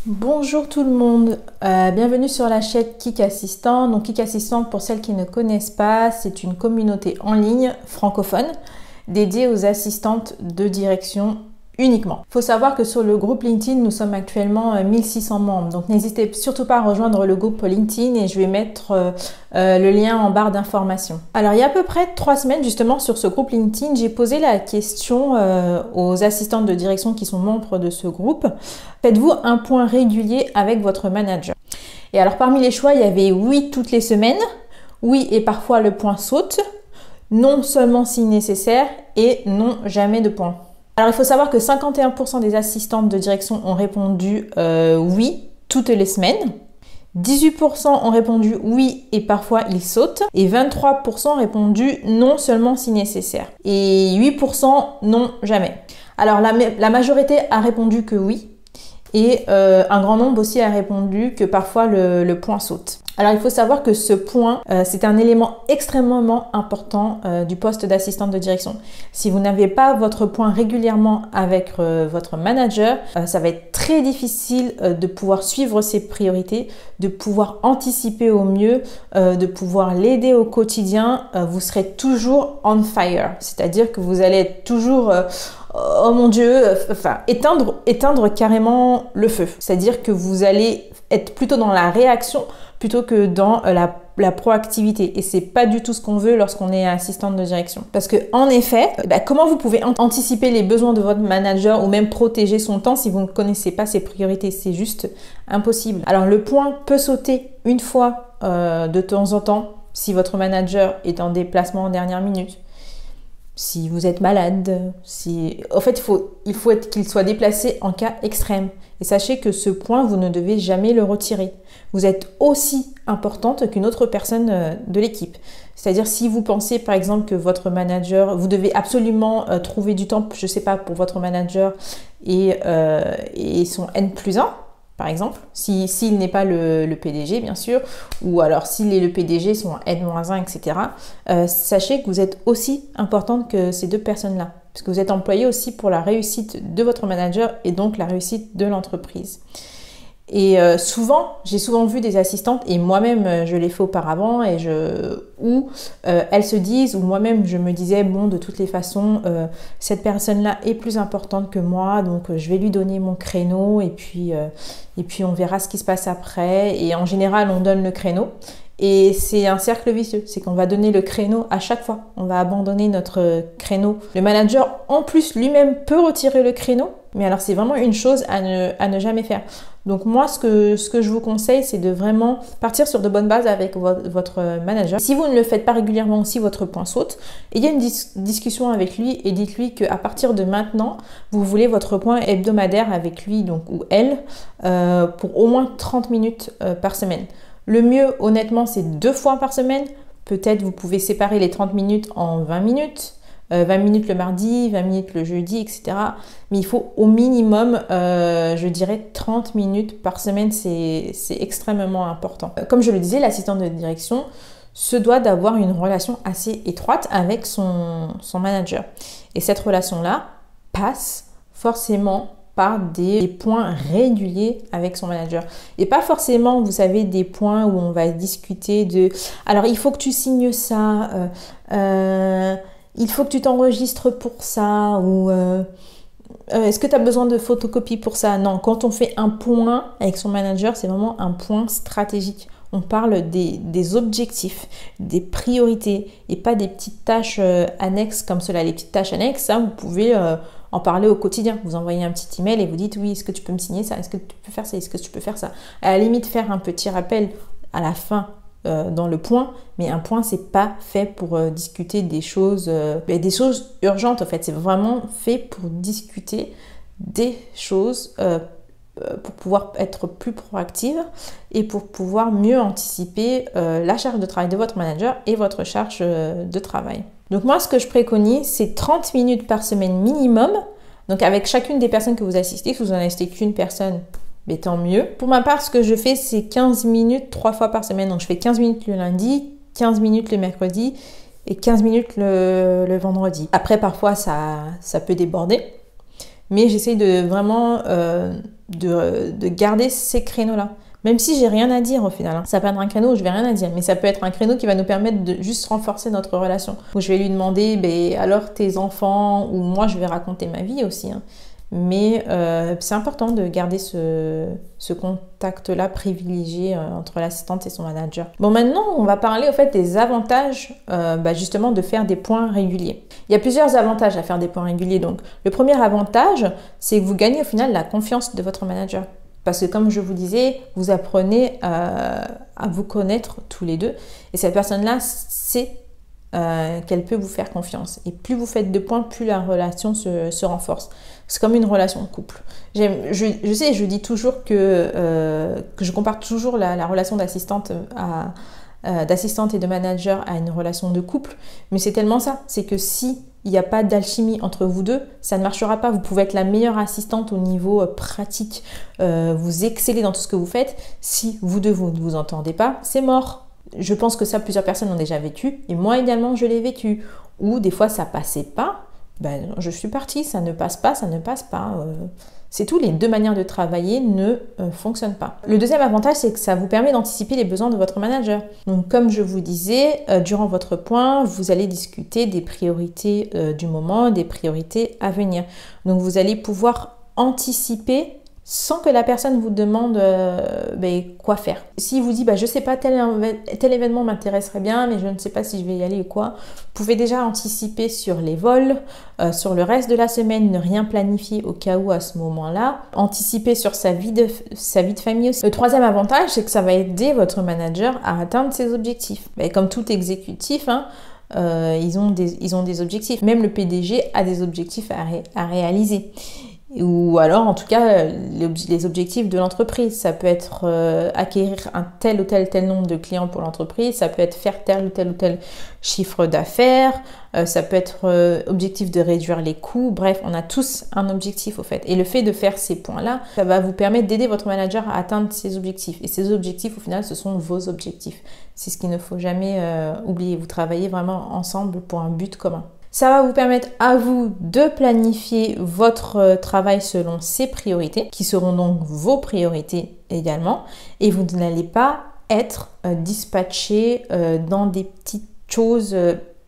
Bonjour tout le monde, bienvenue sur la chaîne Kik Assistant. Donc Kik Assistant, pour celles qui ne connaissent pas, c'est une communauté en ligne francophone dédiée aux assistantes de direction uniquement. Il faut savoir que sur le groupe LinkedIn, nous sommes actuellement 1600 membres. Donc n'hésitez surtout pas à rejoindre le groupe LinkedIn et je vais mettre le lien en barre d'information. Alors il y a à peu près 3 semaines justement sur ce groupe LinkedIn, j'ai posé la question aux assistantes de direction qui sont membres de ce groupe. Faites-vous un point régulier avec votre manager? Et alors parmi les choix, il y avait oui toutes les semaines, oui et parfois le point saute, non seulement si nécessaire et non jamais de point. Alors il faut savoir que 51% des assistantes de direction ont répondu oui toutes les semaines. 18% ont répondu oui et parfois ils sautent. Et 23% ont répondu non seulement si nécessaire. Et 8% non jamais. Alors la majorité a répondu que oui. Et un grand nombre aussi a répondu que parfois le point saute. Alors il faut savoir que ce point, c'est un élément extrêmement important du poste d'assistante de direction. Si vous n'avez pas votre point régulièrement avec votre manager, ça va être très difficile de pouvoir suivre ses priorités, de pouvoir anticiper au mieux, de pouvoir l'aider au quotidien. Vous serez toujours on fire, c'est-à-dire que vous allez être toujours... oh mon Dieu, enfin éteindre carrément le feu. C'est-à-dire que vous allez être plutôt dans la réaction plutôt que dans la proactivité. Et c'est pas du tout ce qu'on veut lorsqu'on est assistante de direction. Parce que en effet, comment vous pouvez anticiper les besoins de votre manager ou même protéger son temps si vous ne connaissez pas ses priorités? C'est juste impossible. Alors le point peut sauter une fois de temps en temps si votre manager est en déplacement en dernière minute. Si vous êtes malade, en fait, il faut qu'il soit déplacé en cas extrême. Et sachez que ce point, vous ne devez jamais le retirer. Vous êtes aussi importante qu'une autre personne de l'équipe. C'est-à-dire si vous pensez par exemple que votre manager, vous devez absolument trouver du temps, je ne sais pas, pour votre manager et son N+1, par exemple, s'il n'est pas le PDG, bien sûr, ou alors si le PDG sont N-1, etc., sachez que vous êtes aussi importante que ces deux personnes-là, parce que vous êtes employé aussi pour la réussite de votre manager et donc la réussite de l'entreprise. Et j'ai souvent vu des assistantes, et moi-même je l'ai fait auparavant, où elles se disent, ou moi-même je me disais, bon, de toutes les façons, cette personne-là est plus importante que moi, donc je vais lui donner mon créneau, et puis on verra ce qui se passe après. Et en général, on donne le créneau. Et c'est un cercle vicieux, c'est qu'on va donner le créneau à chaque fois. On va abandonner notre créneau. Le manager, en plus, lui-même peut retirer le créneau. Mais alors, c'est vraiment une chose à ne jamais faire. Donc moi, ce que je vous conseille, c'est de vraiment partir sur de bonnes bases avec votre manager. Si vous ne le faites pas régulièrement ou si votre point saute, ayez une discussion avec lui et dites-lui qu'à partir de maintenant, vous voulez votre point hebdomadaire avec lui donc, ou elle pour au moins 30 minutes par semaine. Le mieux, honnêtement, c'est 2 fois par semaine. Peut-être vous pouvez séparer les 30 minutes en 20 minutes. 20 minutes le mardi, 20 minutes le jeudi, etc. Mais il faut au minimum, je dirais, 30 minutes par semaine. C'est extrêmement important. Comme je le disais, l'assistante de direction se doit d'avoir une relation assez étroite avec son manager. Et cette relation-là passe forcément par des points réguliers avec son manager. Et pas forcément, vous savez, des points où on va discuter de « alors il faut que tu signes ça, il faut que tu t'enregistres pour ça » ou est-ce que tu as besoin de photocopies pour ça? Non, quand on fait un point avec son manager, c'est vraiment un point stratégique. On parle des objectifs, des priorités et pas des petites tâches annexes comme cela. Les petites tâches annexes, ça, vous pouvez en parler au quotidien. Vous envoyez un petit email et vous dites oui, est-ce que tu peux me signer ça? Est-ce que tu peux faire ça? Est-ce que tu peux faire ça? À la limite, faire un petit rappel à la fin dans le point, mais un point, c'est pas fait pour discuter des choses urgentes en fait. C'est vraiment fait pour discuter des choses pour pouvoir être plus proactive et pour pouvoir mieux anticiper la charge de travail de votre manager et votre charge de travail. Donc moi, ce que je préconise, c'est 30 minutes par semaine minimum. Donc avec chacune des personnes que vous assistez, si vous en assistez qu'une personne, mais tant mieux. Pour ma part, ce que je fais, c'est 15 minutes 3 fois par semaine. Donc je fais 15 minutes le lundi, 15 minutes le mercredi et 15 minutes le vendredi. Après, parfois, ça peut déborder. Mais j'essaye de vraiment de garder ces créneaux-là. Même si j'ai rien à dire au final. Hein. Ça peut être un créneau où je vais rien à dire, mais ça peut être un créneau qui va nous permettre de juste renforcer notre relation. Où je vais lui demander, ben, alors tes enfants, ou moi je vais raconter ma vie aussi. Hein. Mais c'est important de garder ce contact-là privilégié entre l'assistante et son manager. Bon, maintenant, on va parler au fait des avantages justement de faire des points réguliers. Il y a plusieurs avantages à faire des points réguliers. Donc, le premier avantage, c'est que vous gagnez au final la confiance de votre manager. Parce que comme je vous disais, vous apprenez à vous connaître tous les deux. Et cette personne-là sait qu'elle peut vous faire confiance. Et plus vous faites de points, plus la relation se renforce. C'est comme une relation de couple. Je sais, je dis toujours que je compare toujours la relation d'assistante et de manager à une relation de couple. Mais c'est tellement ça. C'est que si il n'y a pas d'alchimie entre vous deux, ça ne marchera pas. Vous pouvez être la meilleure assistante au niveau pratique. Vous excellez dans tout ce que vous faites. Si vous deux, vous ne vous entendez pas, c'est mort. Je pense que ça, plusieurs personnes l'ont déjà vécu. Et moi également, je l'ai vécu. Ou des fois, ça passait pas. Ben, je suis partie, ça ne passe pas, ça ne passe pas. C'est tout, les deux manières de travailler ne fonctionnent pas. Le deuxième avantage, c'est que ça vous permet d'anticiper les besoins de votre manager. Donc, comme je vous disais, durant votre point, vous allez discuter des priorités du moment, des priorités à venir. Donc, vous allez pouvoir anticiper sans que la personne vous demande quoi faire. S'il vous dit je sais pas, tel événement m'intéresserait bien, mais je ne sais pas si je vais y aller ou quoi, vous pouvez déjà anticiper sur les vols, sur le reste de la semaine, ne rien planifier au cas où à ce moment-là, anticiper sur sa vie de famille aussi. Le troisième avantage, c'est que ça va aider votre manager à atteindre ses objectifs. Comme tout exécutif, ils ont des objectifs. Même le PDG a des objectifs à réaliser. Ou alors, en tout cas, les objectifs de l'entreprise. Ça peut être acquérir un tel ou tel nombre de clients pour l'entreprise. Ça peut être faire tel ou tel chiffre d'affaires. Ça peut être objectif de réduire les coûts. Bref, on a tous un objectif au fait. Et le fait de faire ces points-là, ça va vous permettre d'aider votre manager à atteindre ses objectifs. Et ces objectifs, au final, ce sont vos objectifs. C'est ce qu'il ne faut jamais oublier. Vous travaillez vraiment ensemble pour un but commun. Ça va vous permettre à vous de planifier votre travail selon ses priorités, qui seront donc vos priorités également. Et vous n'allez pas être dispatché dans des petites choses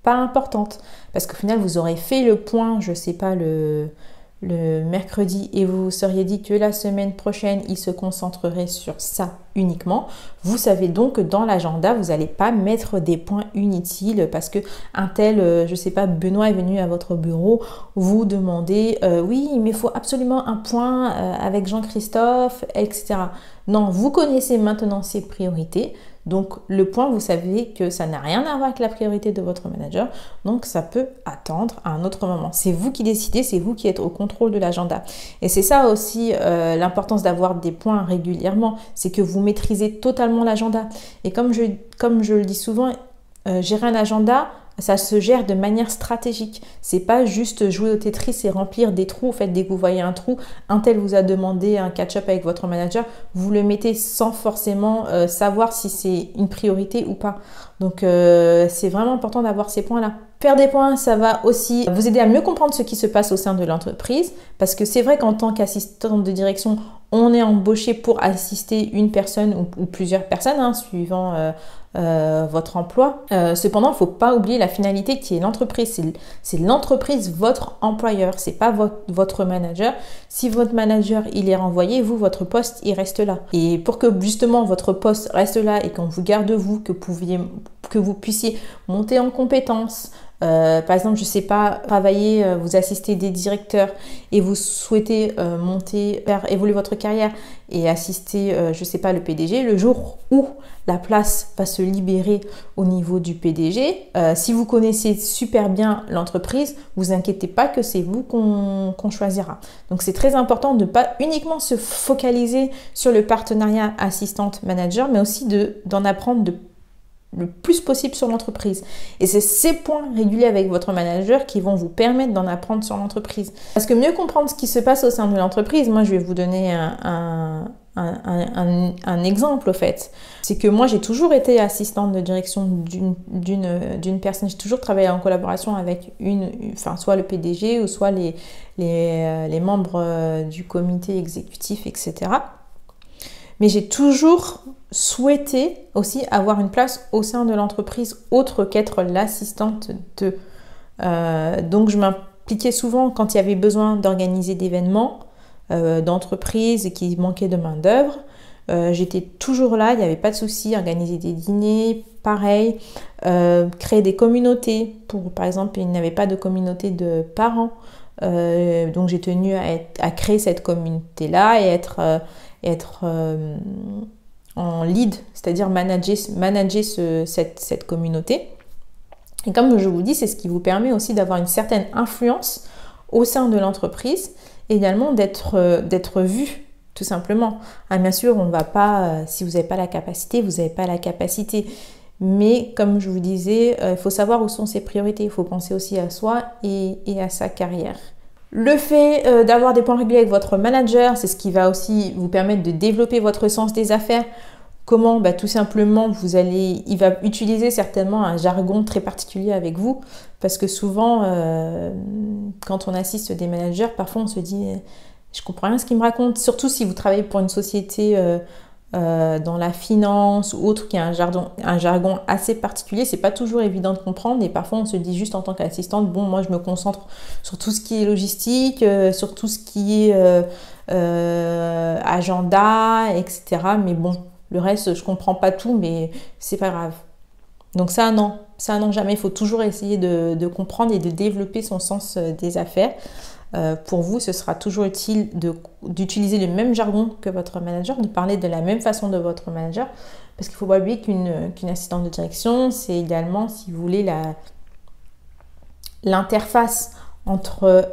pas importantes. Parce qu'au final, vous aurez fait le point, je sais pas, le mercredi, et vous vous seriez dit que la semaine prochaine, il se concentrerait sur ça uniquement. Vous savez donc que dans l'agenda, vous n'allez pas mettre des points inutiles parce que un tel, je sais pas, Benoît est venu à votre bureau, vous demandez oui, mais il faut absolument un point avec Jean-Christophe, etc. Non, vous connaissez maintenant ses priorités. Donc le point, vous savez que ça n'a rien à voir avec la priorité de votre manager, donc ça peut attendre à un autre moment. C'est vous qui décidez, c'est vous qui êtes au contrôle de l'agenda. Et c'est ça aussi l'importance d'avoir des points régulièrement, c'est que vous maîtrisez totalement l'agenda. Et comme je le dis souvent, gérer un agenda, ça se gère de manière stratégique. C'est pas juste jouer au Tetris et remplir des trous. En fait, dès que vous voyez un trou, un tel vous a demandé un catch-up avec votre manager, vous le mettez sans forcément savoir si c'est une priorité ou pas. Donc, c'est vraiment important d'avoir ces points-là. Faire des points, ça va aussi vous aider à mieux comprendre ce qui se passe au sein de l'entreprise. Parce que c'est vrai qu'en tant qu'assistante de direction, on est embauché pour assister une personne ou plusieurs personnes, suivant votre emploi. Cependant, il ne faut pas oublier la finalité qui est l'entreprise. C'est l'entreprise, votre employeur. C'est pas votre manager. Si votre manager, il est renvoyé, vous, votre poste, il reste là. Et pour que justement votre poste reste là et qu'on vous garde vous, que vous puissiez monter en compétences, par exemple, je sais pas, travailler, vous assistez des directeurs et vous souhaitez faire évoluer votre carrière et assister, je sais pas, le PDG, le jour où la place va se libérer au niveau du PDG, si vous connaissez super bien l'entreprise, vous inquiétez pas que c'est vous qu'on choisira. Donc c'est très important de ne pas uniquement se focaliser sur le partenariat assistante-manager, mais aussi d'en apprendre le plus possible sur l'entreprise. Et c'est ces points réguliers avec votre manager qui vont vous permettre d'en apprendre sur l'entreprise. Parce que mieux comprendre ce qui se passe au sein de l'entreprise, moi je vais vous donner un exemple au fait. C'est que moi j'ai toujours été assistante de direction d'une personne, j'ai toujours travaillé en collaboration avec soit le PDG ou soit les membres du comité exécutif, etc. Mais j'ai toujours souhaité aussi avoir une place au sein de l'entreprise autre qu'être l'assistante de. Donc je m'impliquais souvent quand il y avait besoin d'organiser d'événements d'entreprise et qui manquait de main d'œuvre. J'étais toujours là, il n'y avait pas de souci, organiser des dîners, pareil, créer des communautés. Par exemple, il n'y avait pas de communauté de parents, donc j'ai tenu à créer cette communauté-là et être en lead, c'est-à-dire manager cette communauté. Et comme je vous dis, c'est ce qui vous permet aussi d'avoir une certaine influence au sein de l'entreprise, et également d'être vu, tout simplement. Bien sûr, on ne va pas, si vous n'avez pas la capacité, vous n'avez pas la capacité. Mais comme je vous disais, il faut savoir où sont ses priorités. Il faut penser aussi à soi et à sa carrière. Le fait d'avoir des points réguliers avec votre manager, c'est ce qui va aussi vous permettre de développer votre sens des affaires. Comment? Tout simplement, il va utiliser certainement un jargon très particulier avec vous, parce que souvent, quand on assiste des managers, parfois on se dit « je comprends rien ce qu'ils me racontent », surtout si vous travaillez pour une société dans la finance ou autre qui a un jargon assez particulier, c'est pas toujours évident de comprendre, et parfois on se dit juste en tant qu'assistante, bon, moi je me concentre sur tout ce qui est logistique, sur tout ce qui est agenda, etc. Mais bon, le reste, je comprends pas tout, mais c'est pas grave. Donc ça, non, jamais. Il faut toujours essayer de comprendre et de développer son sens des affaires. Pour vous, ce sera toujours utile d'utiliser le même jargon que votre manager, de parler de la même façon de votre manager, parce qu'il ne faut pas oublier qu'une assistante de direction, c'est également, si vous voulez, l'interface entre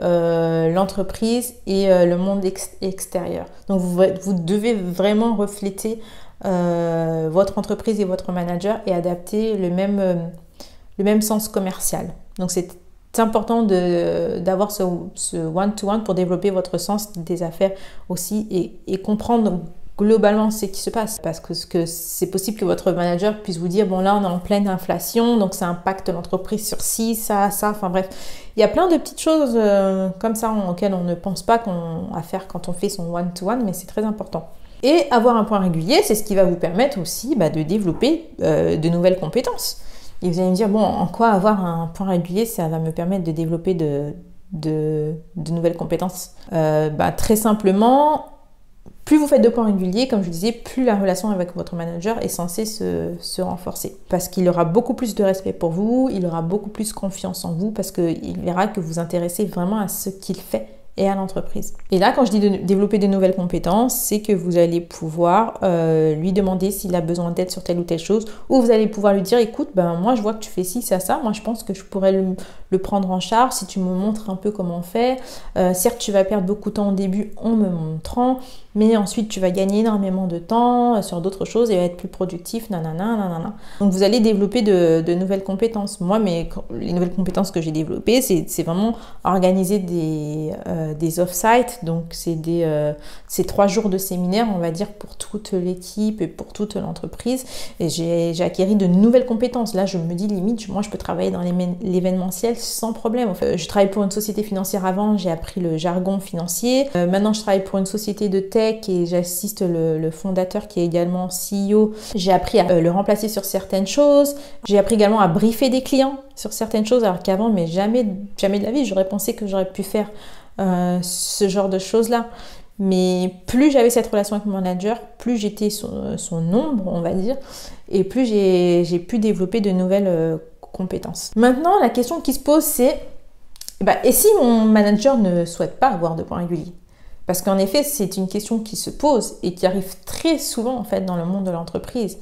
l'entreprise et le monde extérieur. Donc vous devez vraiment refléter votre entreprise et votre manager et adapter le même sens commercial. Donc c'est important d'avoir ce one-to-one pour développer votre sens des affaires aussi et comprendre globalement ce qui se passe. Parce que c'est possible que votre manager puisse vous dire, bon là on est en pleine inflation, donc ça impacte l'entreprise sur ci, ça, enfin bref. Il y a plein de petites choses comme ça auxquelles on ne pense pas à faire quand on fait son one-to-one, mais c'est très important. Et avoir un point régulier, c'est ce qui va vous permettre aussi de développer de nouvelles compétences. Et vous allez me dire, bon, en quoi avoir un point régulier, ça va me permettre de développer de nouvelles compétences? Très simplement, plus vous faites de points réguliers, comme je disais, plus la relation avec votre manager est censée se renforcer. Parce qu'il aura beaucoup plus de respect pour vous, il aura beaucoup plus confiance en vous, parce qu'il verra que vous intéressez vraiment à ce qu'il fait et à l'entreprise. Et là, quand je dis de développer de nouvelles compétences, c'est que vous allez pouvoir lui demander s'il a besoin d'aide sur telle ou telle chose, ou vous allez pouvoir lui dire, écoute, moi je vois que tu fais ci, ça, moi je pense que je pourrais le prendre en charge si tu me montres un peu comment on fait. Certes, tu vas perdre beaucoup de temps au début en me montrant, mais ensuite tu vas gagner énormément de temps sur d'autres choses et être plus productif, nanana. Donc vous allez développer de nouvelles compétences. Moi, les nouvelles compétences que j'ai développées, c'est vraiment organiser des off-site, donc c'est 3 jours de séminaire, on va dire, pour toute l'équipe et pour toute l'entreprise, et j'ai acquis de nouvelles compétences. Là, je me dis limite, moi je peux travailler dans l'événementiel sans problème. Je travaille pour une société financière avant, j'ai appris le jargon financier. Maintenant, je travaille pour une société de tech et j'assiste le fondateur qui est également CEO. J'ai appris à le remplacer sur certaines choses. J'ai appris également à briefer des clients sur certaines choses, alors qu'avant, mais jamais de la vie, j'aurais pensé que j'aurais pu faire ce genre de choses-là. Mais plus j'avais cette relation avec mon manager, plus j'étais son ombre, on va dire, et plus j'ai pu développer de nouvelles compétences. Maintenant, la question qui se pose, c'est et si mon manager ne souhaite pas avoir de points réguliers? Parce qu'en effet, c'est une question qui se pose et qui arrive très souvent en fait dans le monde de l'entreprise.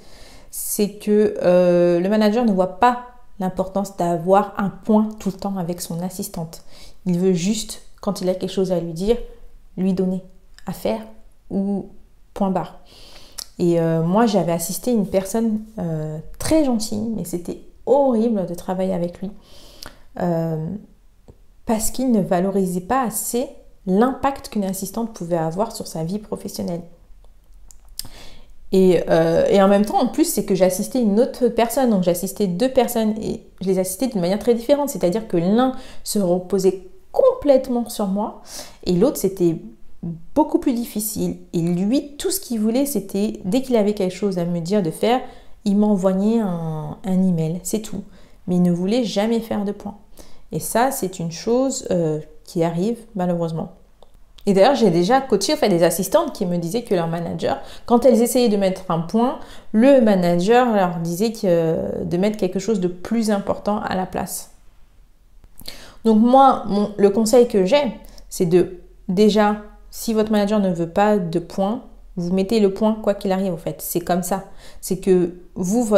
C'est que le manager ne voit pas l'importance d'avoir un point tout le temps avec son assistante. Il veut juste, quand il a quelque chose à lui dire, lui donner à faire ou point barre. Et moi, j'avais assisté une personne très gentille, mais c'était horrible de travailler avec lui parce qu'il ne valorisait pas assez l'impact qu'une assistante pouvait avoir sur sa vie professionnelle. Et en même temps, en plus, c'est que j'assistais une autre personne. Donc j'assistais 2 personnes et je les assistais d'une manière très différente. C'est-à-dire que l'un se reposait complètement sur moi et l'autre, c'était beaucoup plus difficile. Et lui, tout ce qu'il voulait, c'était, dès qu'il avait quelque chose à me dire de faire, il m'envoyait un email, c'est tout. Mais il ne voulait jamais faire de point. Et ça, c'est une chose qui arrive malheureusement. Et d'ailleurs, j'ai déjà coaché des assistantes qui me disaient que leur manager, quand elles essayaient de mettre un point, le manager leur disait de mettre quelque chose de plus important à la place. Donc moi, le conseil que j'ai, c'est de déjà, si votre manager ne veut pas de point, vous mettez le point quoi qu'il arrive en fait. C'est comme ça. C'est que vous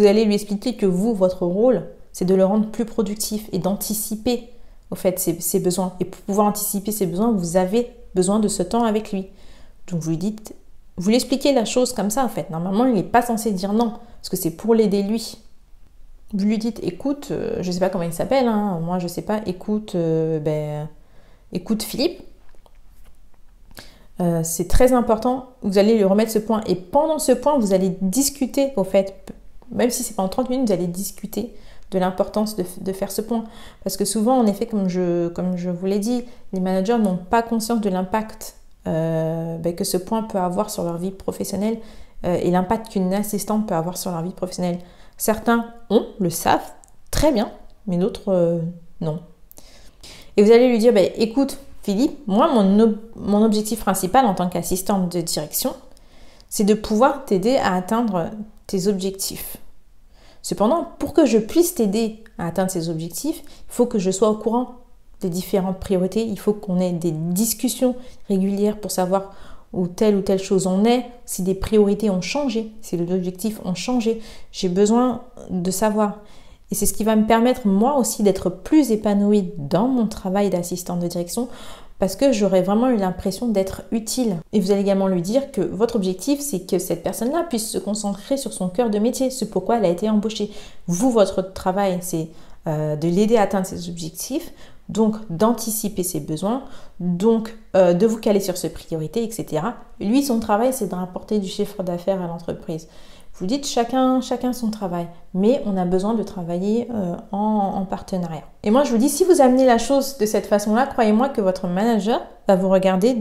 allez lui expliquer que votre rôle, c'est de le rendre plus productif et d'anticiper au fait ses besoins. Et pour pouvoir anticiper ses besoins, vous avez besoin de ce temps avec lui. Donc vous lui expliquez la chose comme ça en fait. Normalement, il n'est pas censé dire non, parce que c'est pour l'aider lui. Vous lui dites, écoute, je ne sais pas comment il s'appelle, hein, moi je ne sais pas, écoute Philippe, c'est très important, vous allez lui remettre ce point. Et pendant ce point, vous allez discuter au fait, même si c'est pendant 30 minutes, vous allez discuter de l'importance de faire ce point. Parce que souvent, en effet, comme je vous l'ai dit, les managers n'ont pas conscience de l'impact que ce point peut avoir sur leur vie professionnelle et l'impact qu'une assistante peut avoir sur leur vie professionnelle. Certains le savent très bien, mais d'autres non. Et vous allez lui dire, écoute Philippe, moi mon objectif principal en tant qu'assistante de direction, c'est de pouvoir t'aider à atteindre tes objectifs. Cependant, pour que je puisse t'aider à atteindre ces objectifs, il faut que je sois au courant des différentes priorités. Il faut qu'on ait des discussions régulières pour savoir où telle chose en est, si des priorités ont changé, si les objectifs ont changé. J'ai besoin de savoir. Et c'est ce qui va me permettre, moi aussi, d'être plus épanouie dans mon travail d'assistante de direction parce que j'aurai vraiment eu l'impression d'être utile. Et vous allez également lui dire que votre objectif, c'est que cette personne-là puisse se concentrer sur son cœur de métier, ce pourquoi elle a été embauchée. Vous, votre travail, c'est de l'aider à atteindre ses objectifs, donc d'anticiper ses besoins, donc de vous caler sur ses priorités, etc. Lui, son travail, c'est de rapporter du chiffre d'affaires à l'entreprise. Vous dites chacun son travail, mais on a besoin de travailler en partenariat. Et moi, je vous dis, si vous amenez la chose de cette façon-là, croyez-moi que votre manager va vous regarder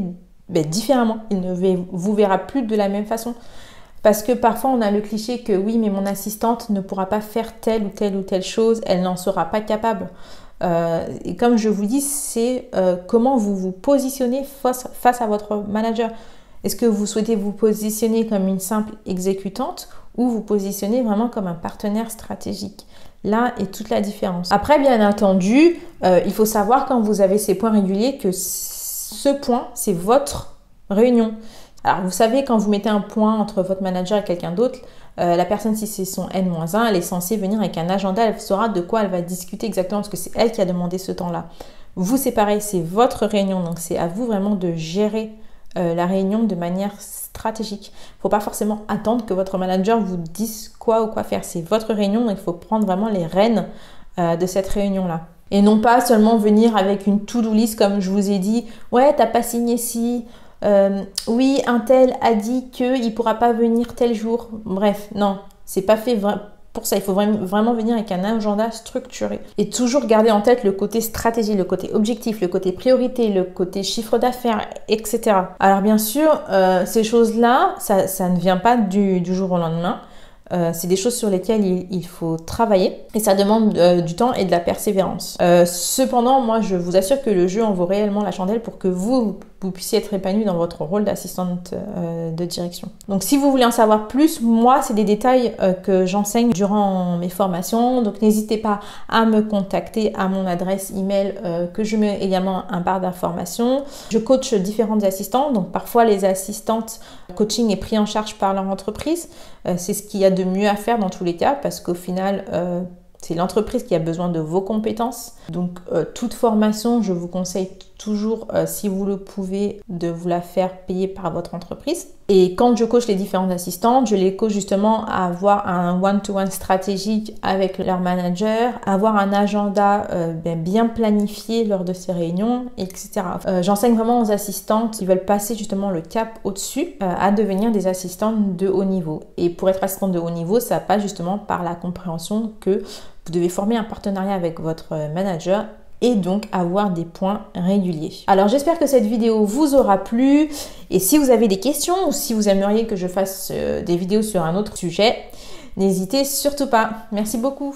différemment. Il ne vous verra plus de la même façon. Parce que parfois, on a le cliché que oui, mais mon assistante ne pourra pas faire telle ou telle chose, elle n'en sera pas capable. Et comme je vous dis, c'est comment vous vous positionnez face à votre manager. Est-ce que vous souhaitez vous positionner comme une simple exécutante ou vous positionnez vraiment comme un partenaire stratégique? Là est toute la différence. Après, bien entendu, il faut savoir quand vous avez ces points réguliers que ce point, c'est votre réunion. Alors, vous savez, quand vous mettez un point entre votre manager et quelqu'un d'autre, la personne, si c'est son N-1, elle est censée venir avec un agenda, elle saura de quoi elle va discuter exactement parce que c'est elle qui a demandé ce temps-là. Vous, c'est pareil, c'est votre réunion, donc c'est à vous vraiment de gérer la réunion de manière stratégique. Il ne faut pas forcément attendre que votre manager vous dise quoi ou quoi faire. C'est votre réunion, donc il faut prendre vraiment les rênes de cette réunion-là. Et non pas seulement venir avec une to-do list comme je vous ai dit. Ouais, t'as pas signé ci. Oui, un tel a dit qu'il ne pourra pas venir tel jour. Bref, non, c'est pas fait pour ça. Il faut vraiment venir avec un agenda structuré. Et toujours garder en tête le côté stratégie, le côté objectif, le côté priorité, le côté chiffre d'affaires, etc. Alors bien sûr, ces choses-là, ça ne vient pas du jour au lendemain. C'est des choses sur lesquelles il faut travailler et ça demande du temps et de la persévérance. Cependant, moi, je vous assure que le jeu en vaut réellement la chandelle pour que vous puissiez être épanoui dans votre rôle d'assistante de direction. Donc, si vous voulez en savoir plus, moi, c'est des détails que j'enseigne durant mes formations. Donc, n'hésitez pas à me contacter à mon adresse email que je mets également un barre d'informations. Je coach différentes assistantes. Donc, parfois, les assistantes coaching est pris en charge par leur entreprise. C'est ce qu'il y a de mieux à faire dans tous les cas parce qu'au final, c'est l'entreprise qui a besoin de vos compétences. Donc, toute formation, je vous conseille toujours, si vous le pouvez, de vous la faire payer par votre entreprise. Et quand je coach les différentes assistantes, je les coach justement à avoir un one-to-one stratégique avec leur manager, avoir un agenda bien planifié lors de ces réunions, etc. J'enseigne vraiment aux assistantes qui veulent passer justement le cap au-dessus à devenir des assistantes de haut niveau. Et pour être assistante de haut niveau, ça passe justement par la compréhension que vous devez former un partenariat avec votre manager et donc avoir des points réguliers. Alors j'espère que cette vidéo vous aura plu et si vous avez des questions ou si vous aimeriez que je fasse des vidéos sur un autre sujet, n'hésitez surtout pas. Merci beaucoup.